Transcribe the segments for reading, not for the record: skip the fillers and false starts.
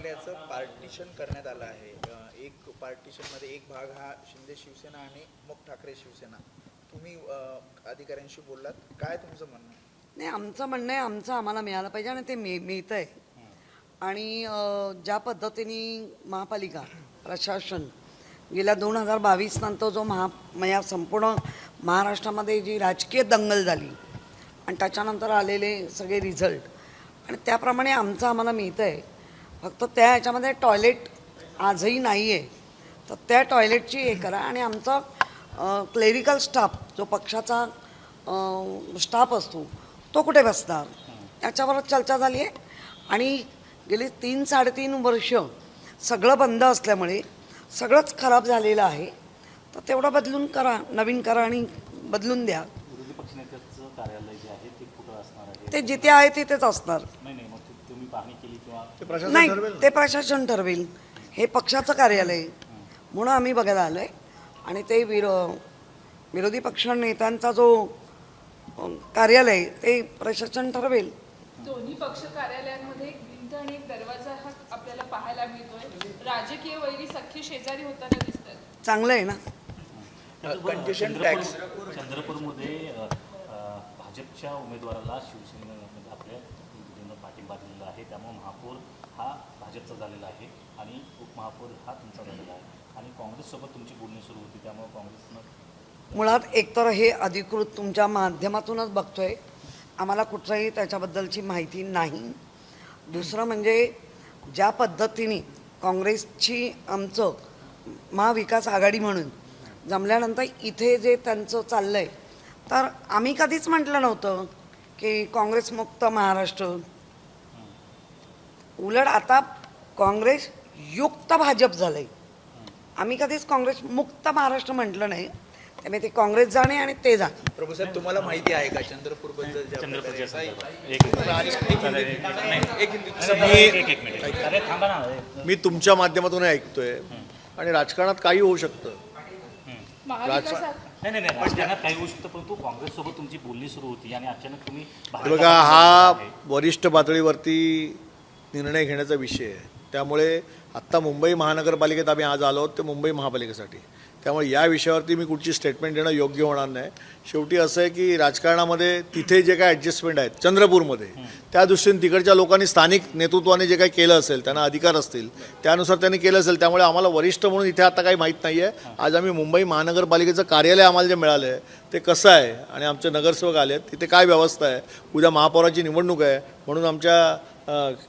तालुक्याचं partition करण्यात आलं आहे. एक पार्टिशनमध्ये एक भाग हा शिंदे शिवसेना आणि मग ठाकरे शिवसेना. तुम्ही अधिकाऱ्यांशी बोललात, काय तुमचं म्हणणं आहे? नाही, आमचं म्हणणं आहे आमचं आम्हाला मिळालं पाहिजे आणि ते मिळतं आहे. आणि ज्या पद्धतीने महापालिका प्रशासन गेल्या 2022 नंतर जो संपूर्ण महाराष्ट्रामध्ये जी राजकीय दंगल झाली आणि त्याच्यानंतर आलेले सगळे रिझल्ट आणि त्याप्रमाणे आमचं आम्हाला मिळतं आहे. फक्त त्या ह्याच्यामध्ये टॉयलेट आजही नाही आहे, तर त्या टॉयलेटची हे करा. आणि आमचा क्लेरिकल स्टाफ जो पक्षाचा स्टाफ असतो तो कुठे बसणार याच्यावरच चर्चा झाली आहे. आणि गेली 3-3.5 वर्ष सगळं बंद असल्यामुळे सगळंच खराब झालेलं आहे. तर तेवढं बदलून करा, नवीन करा आणि बदलून द्या. विरोधी पक्षनेत्याचं कार्यालय जे आहे ते कुठं असणार आहे? ते जिथे आहे तिथेच असणार. नाही मग तुम्ही पाहणी केली किंवा नाही, ते प्रशासन ठरवेल. हे पक्षाचं कार्यालय आहे म्हणून आम्ही बघायला आलो आहे. आणि ते विरोधी पक्ष नेत्यांचा जो कार्यालय ते प्रशासन ठरवेल. दोन्ही पक्ष कार्यालयांमध्ये एक भिंत आणि एक दरवाजा हा आपल्याला पाहायला मिळतोय. राजकीय वैरी सख्खी शेजारी होताना दिसतात. चांगलं आहे ना. कंजेशन टॅक्स चंद्रपूरमध्ये भाजपच्या उमेदवाराला शिवसेनेमध्ये आपल्या विरोधीनं पाठिंबा दिलेला आहे. त्यामुळे महापौर हा भाजपचा झालेला आहे आणि उपमहापौर हा तुमचा झालेला आहे. आणि काँग्रेससोबत तुमची बोलणी सुरू होती, त्यामुळे काँग्रेसनं मुळात एकतर हे अधिकृत तुमच्या माध्यमातूनच बघतोय, आम्हाला कुठल्याही त्याच्याबद्दलची माहिती नाही. दुसरं म्हणजे ज्या पद्धतीने काँग्रेसची आमचं महाविकास आघाडी म्हणून जमल्यानंतर इथे जे त्यांचं चाललं आहे, तर आम्ही कधीच म्हटलं नव्हतं की काँग्रेसमुक्त महाराष्ट्र. उलट आता काँग्रेस युक्त भाजप झालं आहे. आम्ही कधीच काँग्रेस मुक्त महाराष्ट्र म्हटलं नाही. त्यामुळे ते काँग्रेस जाणे आणि ते जाणे. प्रभू साहेब, तुम्हाला माहिती आहे का चंद्रपूर बद्दल? मी तुमच्या माध्यमातून ऐकतोय आणि राजकारणात काही होऊ शकतं. नाही राजकारणात काही होऊ शकतं, परंतु काँग्रेससोबत तुमची बोलणी सुरू होती आणि अचानक तुम्ही बघा, हा वरिष्ठ पातळीवरती निर्णय घेण्याचा विषय आहे. त्यामुळे आत्ता मुंबई महानगरपालिकेत आम्ही आज आलो आहोत ते मुंबई महापालिकेसाठी. त्यामुळे या विषयावरती मी कुठची स्टेटमेंट देणं योग्य होणार नाही. शेवटी असं आहे की राजकारणामध्ये तिथे जे काय ॲडजस्टमेंट आहेत चंद्रपूरमध्ये, त्या दृष्टीने तिकडच्या लोकांनी स्थानिक नेतृत्वाने जे काही केलं असेल, त्यांना अधिकार असतील, त्यानुसार त्यांनी केलं असेल. त्यामुळे आम्हाला वरिष्ठ म्हणून इथे आता काही माहीत नाही आहे. आज आम्ही मुंबई महानगरपालिकेचं कार्यालय आम्हाला जे मिळालं आहे ते कसं आहे आणि आमचे नगरसेवक आले आहेत, तिथे काय व्यवस्था आहे. उद्या महापौराची निवडणूक आहे म्हणून आमच्या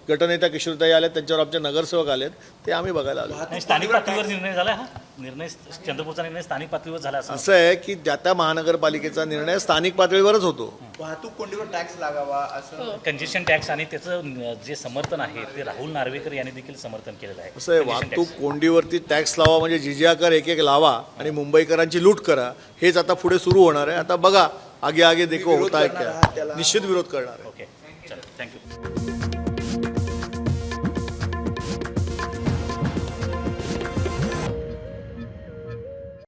गटनेत्या किशोरताई आल्या, त्यांच्यावर आमचे नगरसेवक आलेत, ते आम्ही बघायला आलो. स्थानिक पातळीवर निर्णय झाला. हा निर्णय चंद्रपूरचा निर्णय स्थानिक पातळीवर झाला. असं आहे की त्या महानगरपालिकेचा निर्णय स्थानिक पातळीवरच होतो. वाहतूक कोंडीवर टॅक्स लागावा असं कंजेशन टॅक्स आणि त्याचं जे समर्थन आहे ते राहुल नार्वेकर यांनी देखील समर्थन केलेलं आहे. असं आहे, वाहतूक कोंडीवरती टॅक्स लावा म्हणजे जिजिया कर एक लावा आणि मुंबईकरांची लूट करा, हेच आता पुढे सुरू होणार आहे. आता बघा, आगे देखो होता है क्या. निश्चित विरोध करणार आहे. ओके, चलो, थँक्यू.